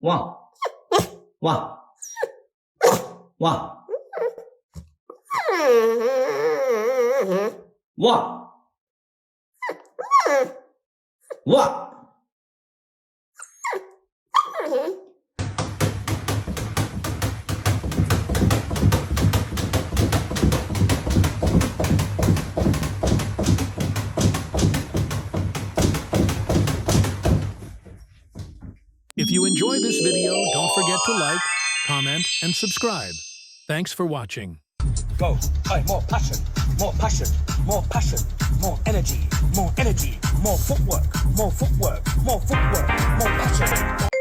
One, one, one, one, one. If you enjoy this video, don't forget to like, comment, and subscribe. Thanks for watching. Go. Aye, more passion, more passion, more passion, more energy, more energy, more footwork, more footwork, more footwork, more passion.